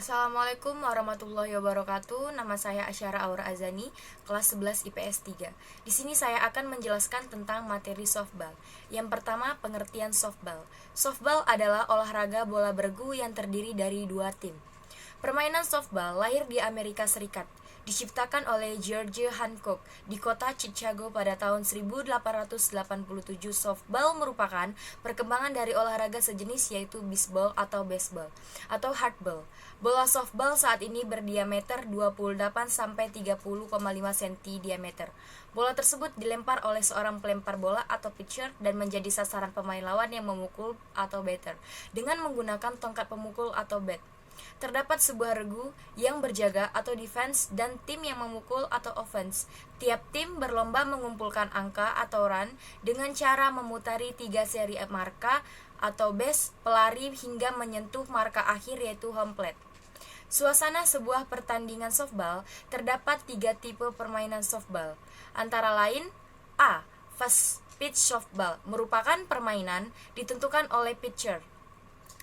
Assalamualaikum warahmatullahi wabarakatuh. Nama saya Asyara Aura Azani, kelas 11 IPS 3. Di sini saya akan menjelaskan tentang materi softball. Yang pertama, pengertian softball. Softball adalah olahraga bola bergu yang terdiri dari dua tim. Permainan softball lahir di Amerika Serikat, diciptakan oleh George Hancock di kota Chicago pada tahun 1887. Softball merupakan perkembangan dari olahraga sejenis yaitu bisbol atau baseball atau hardball. Bola softball saat ini berdiameter 28-30,5 cm diameter. Bola tersebut dilempar oleh seorang pelempar bola atau pitcher dan menjadi sasaran pemain lawan yang memukul atau batter dengan menggunakan tongkat pemukul atau bat. Terdapat sebuah regu yang berjaga atau defense dan tim yang memukul atau offense. Tiap tim berlomba mengumpulkan angka atau run dengan cara memutari 3 seri marka atau base pelari hingga menyentuh marka akhir yaitu home plate. Suasana sebuah pertandingan softball terdapat 3 tipe permainan softball. Antara lain A. Fast pitch softball merupakan permainan ditentukan oleh pitcher.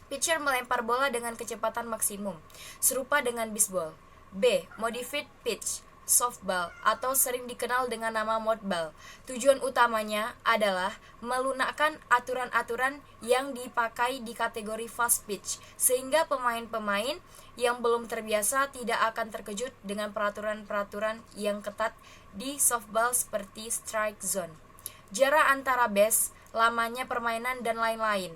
Pitcher melempar bola dengan kecepatan maksimum, serupa dengan bisbol. B. Modified pitch softball atau sering dikenal dengan nama modball. Tujuan utamanya adalah melunakkan aturan-aturan yang dipakai di kategori fast pitch, sehingga pemain-pemain yang belum terbiasa tidak akan terkejut dengan peraturan-peraturan yang ketat di softball seperti strike zone, jarak antara base, lamanya permainan, dan lain-lain.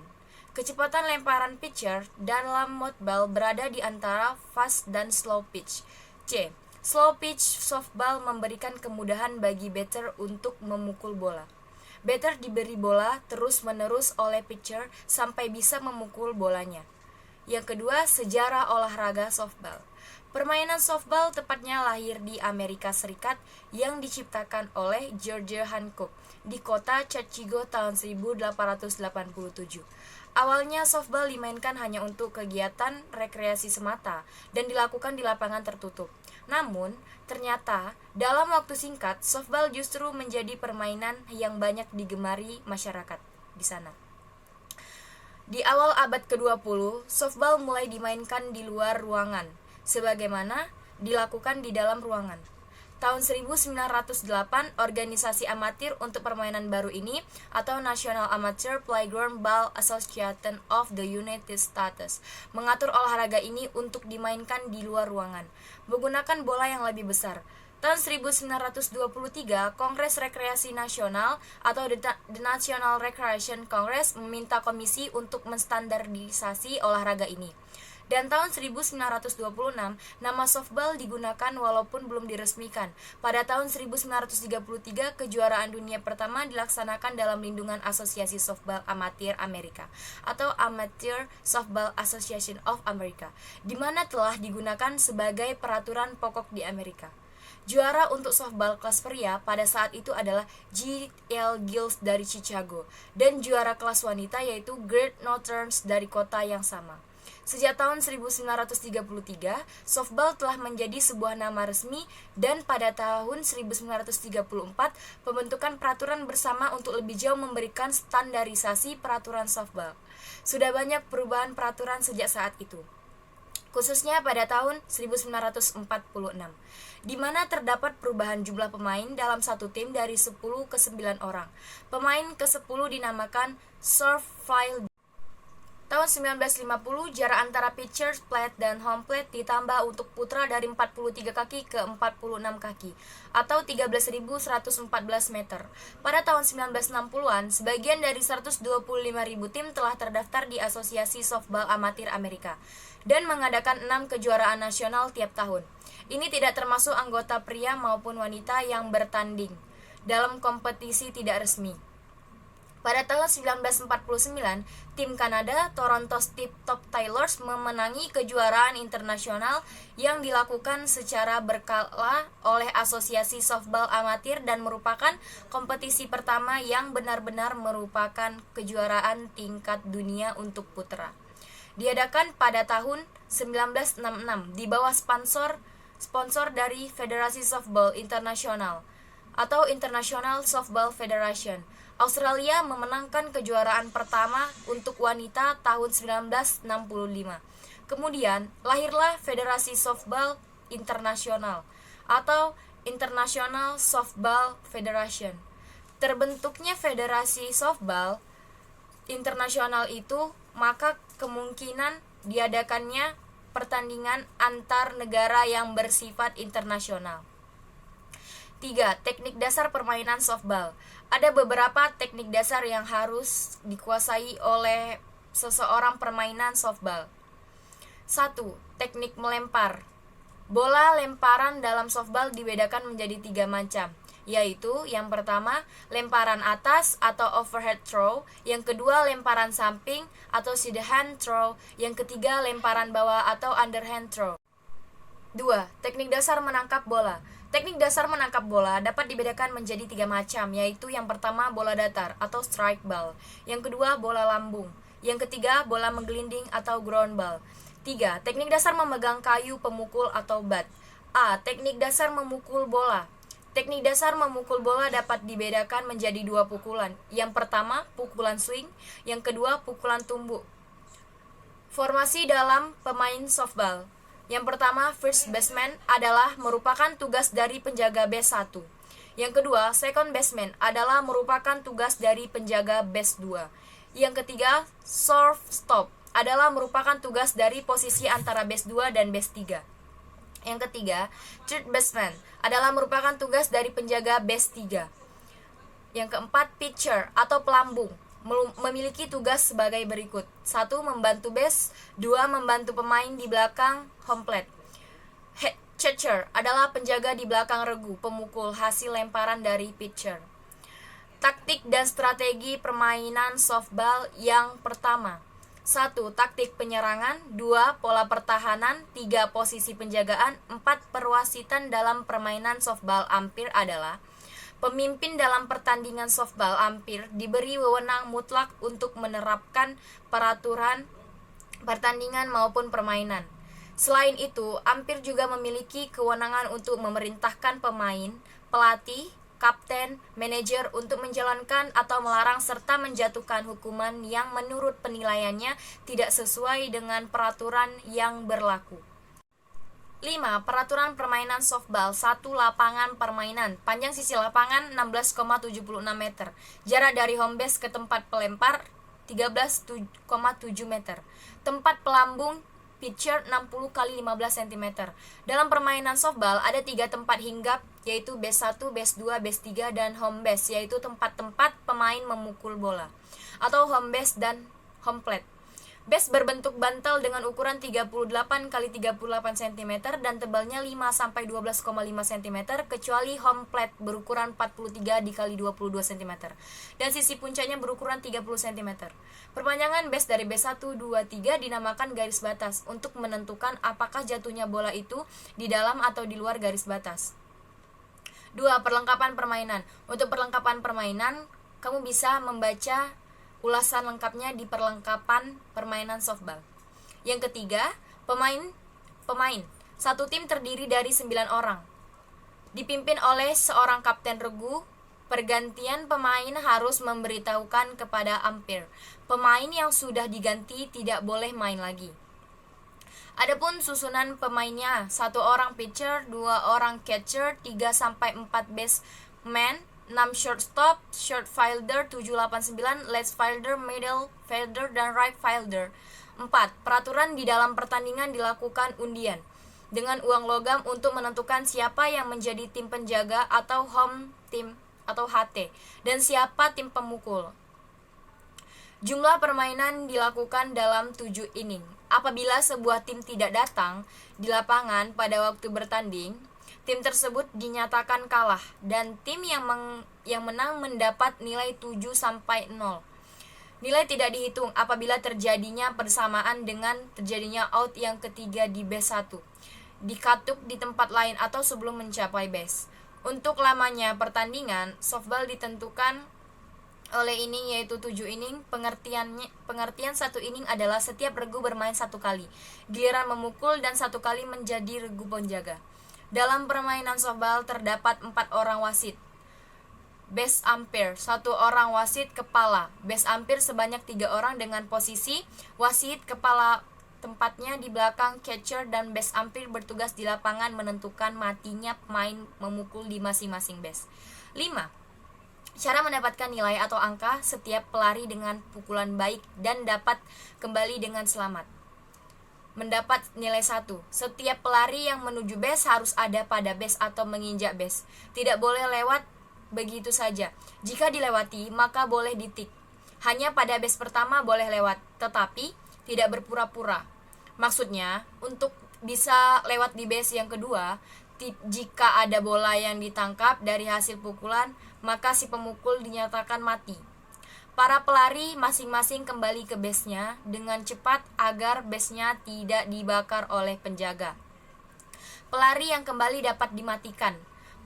Kecepatan lemparan pitcher dalam modball berada di antara fast dan slow pitch. C. Slow pitch softball memberikan kemudahan bagi batter untuk memukul bola. Batter diberi bola terus-menerus oleh pitcher sampai bisa memukul bolanya. Yang kedua, sejarah olahraga softball. Permainan softball tepatnya lahir di Amerika Serikat yang diciptakan oleh George Hancock di kota Chicago tahun 1887. Awalnya softball dimainkan hanya untuk kegiatan rekreasi semata dan dilakukan di lapangan tertutup. Namun, ternyata dalam waktu singkat softball justru menjadi permainan yang banyak digemari masyarakat di sana. Di awal abad ke-20, softball mulai dimainkan di luar ruangan, sebagaimana dilakukan di dalam ruangan. Tahun 1908, organisasi amatir untuk permainan baru ini atau National Amateur Playground Ball Association of the United States mengatur olahraga ini untuk dimainkan di luar ruangan, menggunakan bola yang lebih besar. Tahun 1923, Kongres Rekreasi Nasional atau The National Recreation Congress meminta komisi untuk menstandarisasi olahraga ini. Dan tahun 1926, nama softball digunakan walaupun belum diresmikan. Pada tahun 1933, kejuaraan dunia pertama dilaksanakan dalam lindungan Asosiasi Softball Amatir Amerika atau Amateur Softball Association of America, di mana telah digunakan sebagai peraturan pokok di Amerika. Juara untuk softball kelas pria pada saat itu adalah G.L. Giles dari Chicago, dan juara kelas wanita yaitu Great Northerns dari kota yang sama. Sejak tahun 1933, softball telah menjadi sebuah nama resmi dan pada tahun 1934, pembentukan peraturan bersama untuk lebih jauh memberikan standarisasi peraturan softball. Sudah banyak perubahan peraturan sejak saat itu, khususnya pada tahun 1946, di mana terdapat perubahan jumlah pemain dalam satu tim dari 10 ke 9 orang. Pemain ke-10 dinamakan serve field. Tahun 1950, jarak antara pitcher plate dan home plate ditambah untuk putra dari 43 kaki ke 46 kaki, atau 13.114 meter. Pada tahun 1960-an, sebagian dari 125.000 tim telah terdaftar di Asosiasi Softball Amatir Amerika dan mengadakan 6 kejuaraan nasional tiap tahun. Ini tidak termasuk anggota pria maupun wanita yang bertanding dalam kompetisi tidak resmi. Pada tahun 1949, tim Kanada, Toronto Steve Top Taylors memenangi kejuaraan internasional yang dilakukan secara berkala oleh Asosiasi Softball Amatir dan merupakan kompetisi pertama yang benar-benar merupakan kejuaraan tingkat dunia untuk putra. Diadakan pada tahun 1966 di bawah sponsor dari Federasi Softball Internasional atau International Softball Federation. Australia memenangkan kejuaraan pertama untuk wanita tahun 1965. Kemudian, lahirlah Federasi Softball Internasional atau International Softball Federation. Terbentuknya Federasi Softball Internasional itu, maka kemungkinan diadakannya pertandingan antar negara yang bersifat internasional. 3. Teknik dasar permainan softball. Ada beberapa teknik dasar yang harus dikuasai oleh seseorang permainan softball. 1. Teknik melempar. Bola lemparan dalam softball dibedakan menjadi 3 macam, yaitu yang pertama, lemparan atas atau overhead throw, yang kedua, lemparan samping atau side hand throw, yang ketiga, lemparan bawah atau underhand throw. 2. Teknik dasar menangkap bola. Teknik dasar menangkap bola dapat dibedakan menjadi 3 macam, yaitu yang pertama, bola datar atau strike ball, yang kedua, bola lambung, yang ketiga, bola menggelinding atau ground ball. 3. Teknik dasar memegang kayu pemukul atau bat. A. Teknik dasar memukul bola. Teknik dasar memukul bola dapat dibedakan menjadi 2 pukulan. Yang pertama, pukulan swing, yang kedua, pukulan tumbuk. Formasi dalam pemain softball. Yang pertama, first baseman adalah merupakan tugas dari penjaga base 1. Yang kedua, second baseman adalah merupakan tugas dari penjaga base 2. Yang ketiga, shortstop adalah merupakan tugas dari posisi antara base 2 dan base 3. Yang ketiga, third baseman adalah merupakan tugas dari penjaga base 3. Yang keempat, pitcher atau pelambung memiliki tugas sebagai berikut. 1. Membantu base. 2. Membantu pemain di belakang home plate. Head catcher adalah penjaga di belakang regu pemukul hasil lemparan dari pitcher. Taktik dan strategi permainan softball yang pertama. 1. Taktik penyerangan. 2. Pola pertahanan. 3. Posisi penjagaan. 4. Perwasitan dalam permainan softball umpire adalah: pemimpin dalam pertandingan softball umpire diberi wewenang mutlak untuk menerapkan peraturan pertandingan maupun permainan. Selain itu, umpire juga memiliki kewenangan untuk memerintahkan pemain, pelatih, kapten, manajer untuk menjalankan atau melarang serta menjatuhkan hukuman yang menurut penilaiannya tidak sesuai dengan peraturan yang berlaku. 5. Peraturan permainan softball. 1. Lapangan permainan. Panjang sisi lapangan 16,76 meter. Jarak dari home base ke tempat pelempar 13,7 meter. Tempat pelambung pitcher 60 x 15 cm. Dalam permainan softball ada 3 tempat hinggap, yaitu base 1, base 2, base 3, dan home base, yaitu tempat-tempat pemain memukul bola, atau home base dan home plate. Base berbentuk bantal dengan ukuran 38 x 38 cm dan tebalnya 5-12,5 cm, kecuali home plate berukuran 43 x 22 cm dan sisi puncaknya berukuran 30 cm. Perpanjangan base dari base 1, 2, 3 dinamakan garis batas untuk menentukan apakah jatuhnya bola itu di dalam atau di luar garis batas. 2. Perlengkapan permainan. Untuk perlengkapan permainan, kamu bisa membaca ulasan lengkapnya di perlengkapan permainan softball. Yang ketiga, pemain. Satu tim terdiri dari 9 orang. Dipimpin oleh seorang kapten regu. Pergantian pemain harus memberitahukan kepada umpire. Pemain yang sudah diganti tidak boleh main lagi. Adapun susunan pemainnya, 1 orang pitcher, 2 orang catcher, 3-4 baseman, 6 shortstop, short fielder, 7-8-9, left fielder, middle fielder, dan right fielder. 4. Peraturan di dalam pertandingan dilakukan undian dengan uang logam untuk menentukan siapa yang menjadi tim penjaga atau home team atau HT dan siapa tim pemukul. Jumlah permainan dilakukan dalam 7 inning. Apabila sebuah tim tidak datang di lapangan pada waktu bertanding, tim tersebut dinyatakan kalah dan tim yang menang mendapat nilai 7-0. Nilai tidak dihitung apabila terjadinya bersamaan dengan terjadinya out yang ketiga di base 1, dikatuk di tempat lain atau sebelum mencapai base. Untuk lamanya pertandingan, softball ditentukan oleh inning, yaitu 7 inning. Pengertian 1 inning adalah setiap regu bermain 1 kali, giliran memukul dan 1 kali menjadi regu penjaga. Dalam permainan softball terdapat 4 orang wasit. Base umpire, 1 orang wasit kepala. Base umpire sebanyak 3 orang dengan posisi wasit kepala tempatnya di belakang catcher dan base umpire bertugas di lapangan menentukan matinya pemain memukul di masing-masing base. 5. Cara mendapatkan nilai atau angka setiap pelari dengan pukulan baik dan dapat kembali dengan selamat. Mendapat nilai 1. Setiap pelari yang menuju base harus ada pada base atau menginjak base. Tidak boleh lewat begitu saja. Jika dilewati, maka boleh ditik. Hanya pada base pertama boleh lewat, tetapi tidak berpura-pura. Maksudnya, untuk bisa lewat di base yang kedua, jika ada bola yang ditangkap dari hasil pukulan, maka si pemukul dinyatakan mati. Para pelari masing-masing kembali ke base-nya dengan cepat agar base-nya tidak dibakar oleh penjaga. Pelari yang kembali dapat dimatikan.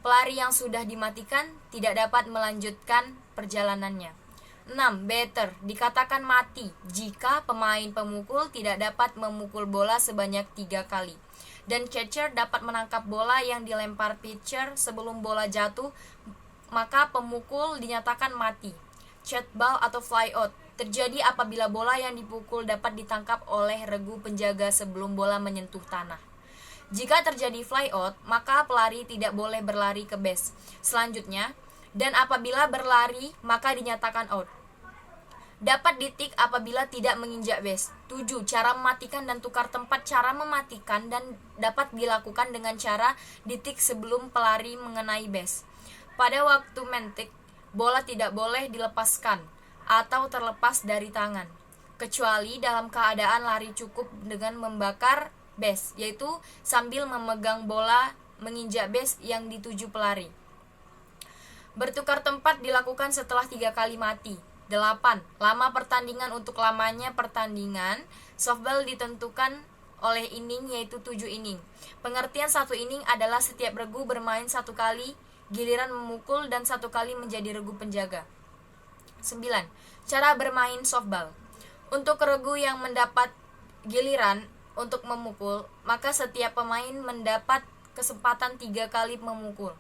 Pelari yang sudah dimatikan tidak dapat melanjutkan perjalanannya. 6. Batter dikatakan mati jika pemain pemukul tidak dapat memukul bola sebanyak 3 kali. Dan catcher dapat menangkap bola yang dilempar pitcher sebelum bola jatuh, maka pemukul dinyatakan mati. Chat ball atau fly out terjadi apabila bola yang dipukul dapat ditangkap oleh regu penjaga sebelum bola menyentuh tanah. Jika terjadi fly out, maka pelari tidak boleh berlari ke base selanjutnya, dan apabila berlari maka dinyatakan out. Dapat ditik apabila tidak menginjak base. 7. Cara mematikan dan tukar tempat. Cara mematikan dan dapat dilakukan dengan cara ditik sebelum pelari mengenai base. Pada waktu mentik, bola tidak boleh dilepaskan atau terlepas dari tangan, kecuali dalam keadaan lari cukup dengan membakar base, yaitu sambil memegang bola menginjak base yang dituju pelari. Bertukar tempat dilakukan setelah 3 kali mati. 8. Lama pertandingan. Untuk lamanya pertandingan, softball ditentukan oleh inning, yaitu 7 inning. Pengertian 1 inning adalah setiap regu bermain 1 kali, giliran memukul dan 1 kali menjadi regu penjaga. 9. Cara bermain softball. Untuk regu yang mendapat giliran untuk memukul, maka setiap pemain mendapat kesempatan 3 kali memukul.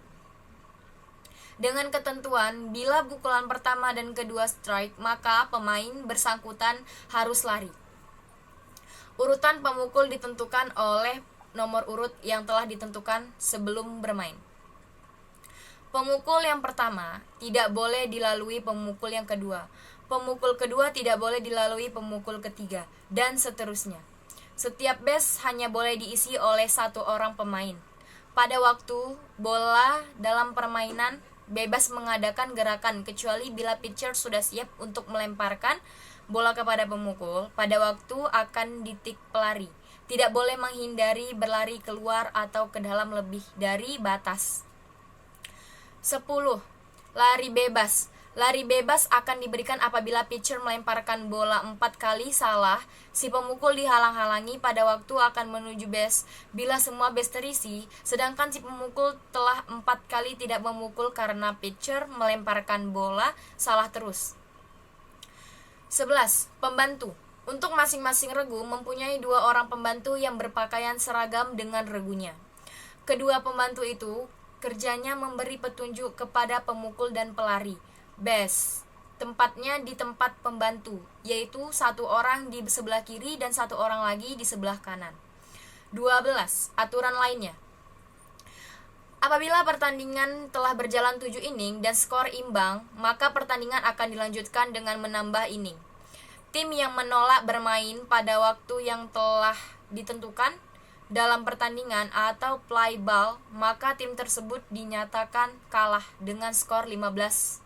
Dengan ketentuan, bila pukulan pertama dan kedua strike, maka pemain bersangkutan harus lari. Urutan pemukul ditentukan oleh nomor urut yang telah ditentukan sebelum bermain. Pemukul yang pertama tidak boleh dilalui pemukul yang kedua. Pemukul kedua tidak boleh dilalui pemukul ketiga, dan seterusnya. Setiap base hanya boleh diisi oleh 1 orang pemain. Pada waktu bola dalam permainan, bebas mengadakan gerakan kecuali bila pitcher sudah siap untuk melemparkan bola kepada pemukul pada waktu akan ditik pelari. Tidak boleh menghindari berlari keluar atau ke dalam lebih dari batas. 10. Lari bebas. Lari bebas akan diberikan apabila pitcher melemparkan bola 4 kali salah, si pemukul dihalang-halangi pada waktu akan menuju base bila semua base terisi, sedangkan si pemukul telah 4 kali tidak memukul karena pitcher melemparkan bola salah terus. 11. Pembantu. Untuk masing-masing regu mempunyai 2 orang pembantu yang berpakaian seragam dengan regunya. Kedua pembantu itu kerjanya memberi petunjuk kepada pemukul dan pelari. Base tempatnya di tempat pembantu, yaitu 1 orang di sebelah kiri dan 1 orang lagi di sebelah kanan. 12. Aturan lainnya. Apabila pertandingan telah berjalan 7 inning dan skor imbang, maka pertandingan akan dilanjutkan dengan menambah inning. Tim yang menolak bermain pada waktu yang telah ditentukan dalam pertandingan atau play ball, maka tim tersebut dinyatakan kalah dengan skor 15-0.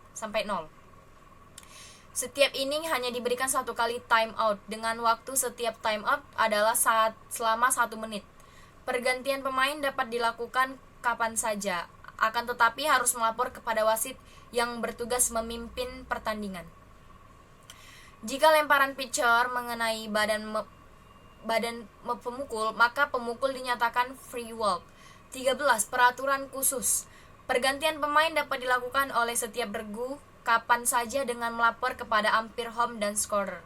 Setiap inning hanya diberikan 1 kali time out, dengan waktu setiap time out adalah selama 1 menit. Pergantian pemain dapat dilakukan kapan saja, akan tetapi harus melapor kepada wasit yang bertugas memimpin pertandingan. Jika lemparan pitcher mengenai badan pemukul, maka pemukul dinyatakan free walk. 13. Peraturan khusus. Pergantian pemain dapat dilakukan oleh setiap regu kapan saja dengan melapor kepada umpire home dan scorer.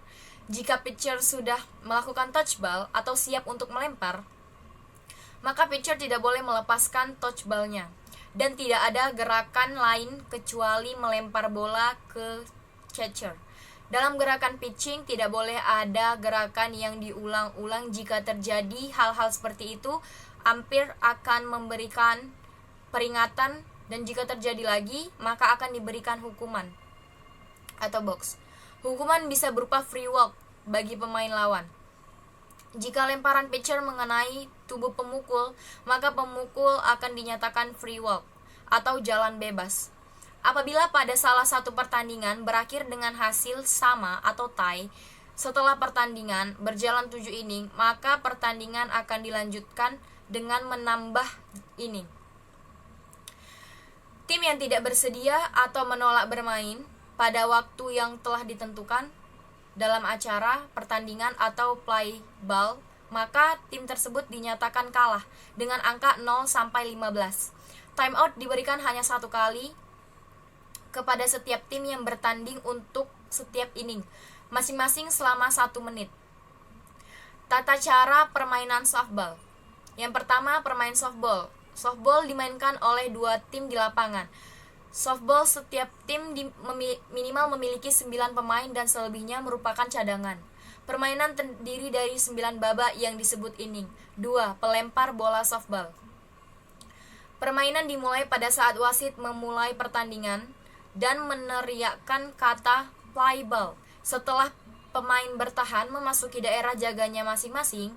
Jika pitcher sudah melakukan touch ball atau siap untuk melempar, maka pitcher tidak boleh melepaskan touch ball-nya, dan tidak ada gerakan lain kecuali melempar bola ke catcher. Dalam gerakan pitching, tidak boleh ada gerakan yang diulang-ulang. Jika terjadi hal-hal seperti itu, umpire akan memberikan peringatan, dan jika terjadi lagi, maka akan diberikan hukuman atau box. Hukuman bisa berupa free walk bagi pemain lawan. Jika lemparan pitcher mengenai tubuh pemukul, maka pemukul akan dinyatakan free walk atau jalan bebas. Apabila pada salah satu pertandingan berakhir dengan hasil sama atau tie, setelah pertandingan berjalan 7 inning, maka pertandingan akan dilanjutkan dengan menambah inning. Tim yang tidak bersedia atau menolak bermain pada waktu yang telah ditentukan dalam acara, pertandingan, atau play ball, maka tim tersebut dinyatakan kalah dengan angka 0-15. Timeout diberikan hanya 1 kali kepada setiap tim yang bertanding untuk setiap inning, masing-masing selama 1 menit. Tata cara permainan softball. Yang pertama, permain softball. Softball dimainkan oleh 2 tim di lapangan. Softball, setiap tim minimal memiliki 9 pemain dan selebihnya merupakan cadangan. Permainan terdiri dari 9 babak yang disebut inning. 2. Pelempar bola softball. Permainan dimulai pada saat wasit memulai pertandingan dan meneriakkan kata play ball. Setelah pemain bertahan memasuki daerah jaganya masing-masing,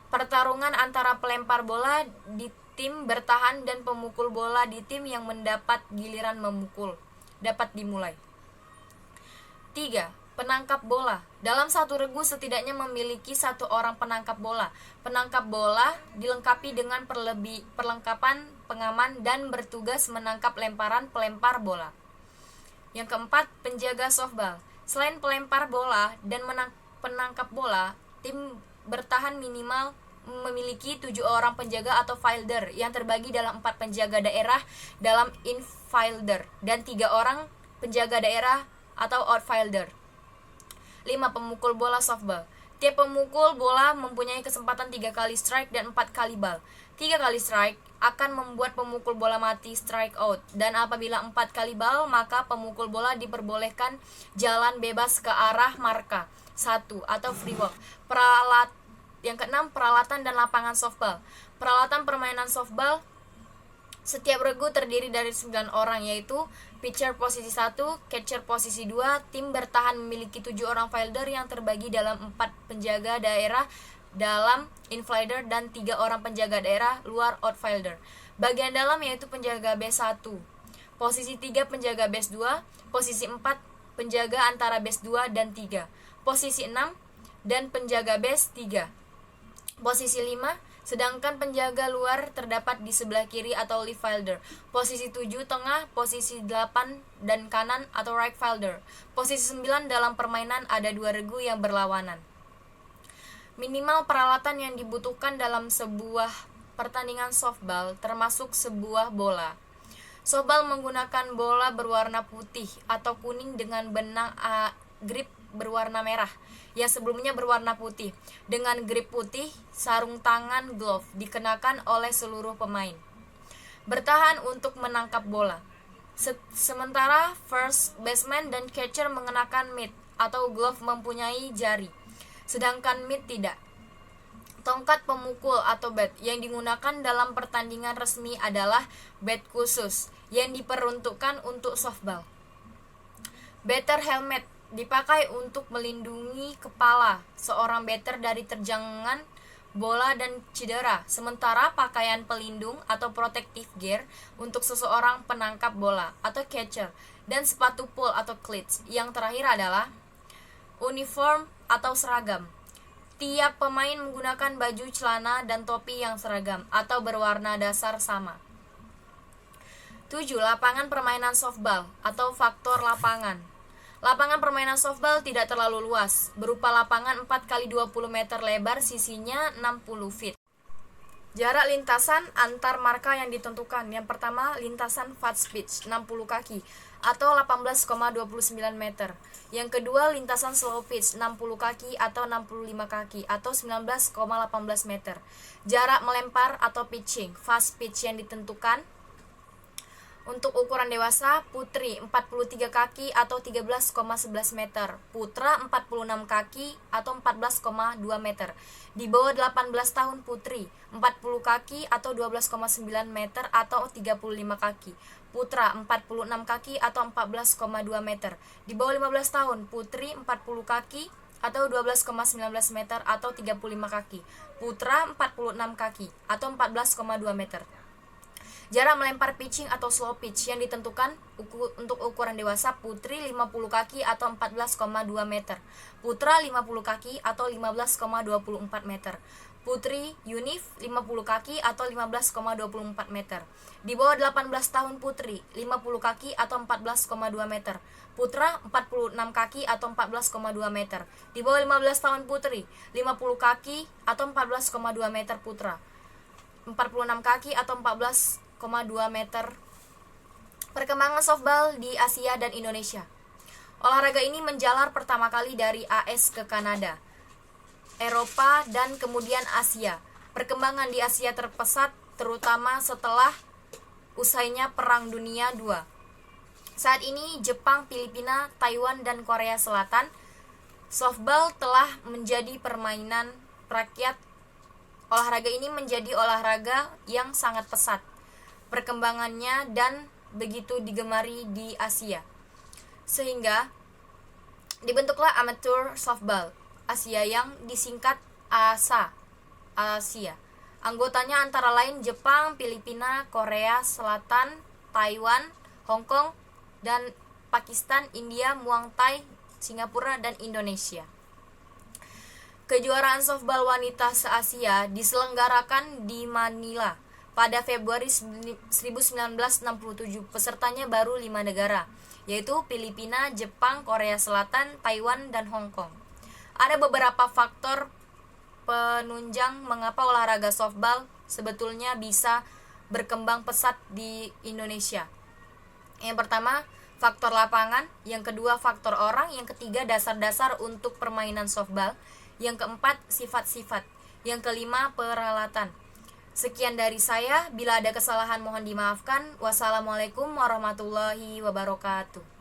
pertarungan antara pelempar bola di tim bertahan dan pemukul bola di tim yang mendapat giliran memukul dapat dimulai. 3. Penangkap bola. Dalam satu regu setidaknya memiliki 1 orang penangkap bola. Penangkap bola dilengkapi dengan perlengkapan pengaman dan bertugas menangkap lemparan pelempar bola. Yang keempat, penjaga softball. Selain pelempar bola dan penangkap bola, tim bertahan minimal memiliki 7 orang penjaga atau fielder yang terbagi dalam 4 penjaga daerah dalam infielder dan 3 orang penjaga daerah atau outfielder. 5. Pemukul bola softball. Tiap pemukul bola mempunyai kesempatan 3 kali strike dan 4 kali ball. 3 kali strike akan membuat pemukul bola mati strike out, dan apabila 4 kali ball, maka pemukul bola diperbolehkan jalan bebas ke arah marka 1 atau free walk. Yang keenam, peralatan dan lapangan softball. Peralatan permainan softball, setiap regu terdiri dari 9 orang, yaitu pitcher posisi 1, catcher posisi 2, tim bertahan memiliki 7 orang fielder yang terbagi dalam 4 penjaga daerah dalam infielder dan 3 orang penjaga daerah luar outfielder. Bagian dalam yaitu penjaga base 1, posisi 3 penjaga base 2, posisi 4 penjaga antara base 2 dan 3, posisi 6 dan penjaga base 3, posisi 5, sedangkan penjaga luar terdapat di sebelah kiri atau left fielder. Posisi 7 tengah, posisi 8 dan kanan atau right fielder. Posisi 9 dalam permainan ada 2 regu yang berlawanan. Minimal peralatan yang dibutuhkan dalam sebuah pertandingan softball termasuk sebuah bola. Softball menggunakan bola berwarna putih atau kuning dengan benang grip berwarna merah yang sebelumnya berwarna putih. Dengan grip putih, sarung tangan glove dikenakan oleh seluruh pemain. Bertahan untuk menangkap bola. Sementara first baseman dan catcher mengenakan mitt atau glove mempunyai jari, sedangkan mitt tidak. Tongkat pemukul atau bat yang digunakan dalam pertandingan resmi adalah bat khusus yang diperuntukkan untuk softball. Batter helmet dipakai untuk melindungi kepala seorang batter dari terjangan bola dan cedera, sementara pakaian pelindung atau protective gear untuk seseorang penangkap bola atau catcher, dan sepatu pull atau cleats. Yang terakhir adalah uniform atau seragam. Tiap pemain menggunakan baju, celana, dan topi yang seragam atau berwarna dasar sama. 7. Lapangan permainan softball atau faktor lapangan. Lapangan permainan softball tidak terlalu luas, berupa lapangan 4x20 meter lebar, sisinya 60 feet. Jarak lintasan antar marka yang ditentukan. Yang pertama, lintasan fast pitch 60 kaki atau 18,29 meter. Yang kedua, lintasan slow pitch 60 kaki atau 65 kaki atau 19,18 meter. Jarak melempar atau pitching fast pitch yang ditentukan Untuk ukuran dewasa, putri 43 kaki atau 13,11 meter, putra 46 kaki atau 14,2 meter. Di bawah 18 tahun putri 40 kaki atau 12,9 meter atau 35 kaki. Putra 46 kaki atau 14,2 meter. Di bawah 15 tahun putri 40 kaki atau 12,19 meter atau 35 kaki. Putra 46 kaki atau 14,2 meter. Jarak melempar pitching atau slow pitch yang ditentukan untuk ukuran dewasa, putri 50 kaki atau 14,2 meter, putra 50 kaki atau 15,24 meter, putri Yunif 50 kaki atau 15,24 meter. Di bawah 18 tahun putri 50 kaki atau 14,2 meter, putra 46 kaki atau 14,2 meter. Di bawah 15 tahun putri 50 kaki atau 14,2 meter, putra 46 kaki atau 14,2 meter. Perkembangan softball di Asia dan Indonesia. Olahraga ini menjalar pertama kali dari AS ke Kanada, Eropa, dan kemudian Asia. Perkembangan di Asia terpesat terutama setelah usainya Perang Dunia II. Saat ini Jepang, Filipina, Taiwan, dan Korea Selatan, softball telah menjadi permainan rakyat. Olahraga ini menjadi olahraga yang sangat pesat perkembangannya dan begitu digemari di Asia, sehingga dibentuklah Amateur Softball Asia yang disingkat ASA, Asia. Anggotanya antara lain Jepang, Filipina, Korea Selatan, Taiwan, Hong Kong, dan Pakistan, India, Muang Thai, Singapura, dan Indonesia. Kejuaraan softball wanita se-Asia diselenggarakan di Manila pada Februari 1967. Pesertanya baru 5 negara, yaitu Filipina, Jepang, Korea Selatan, Taiwan, dan Hong Kong. Ada beberapa faktor penunjang mengapa olahraga softball sebetulnya bisa berkembang pesat di Indonesia. Yang pertama, faktor lapangan. Yang kedua, faktor orang. Yang ketiga, dasar-dasar untuk permainan softball. Yang keempat, sifat-sifat. Yang kelima, peralatan. Sekian dari saya, bila ada kesalahan mohon dimaafkan. Wassalamualaikum warahmatullahi wabarakatuh.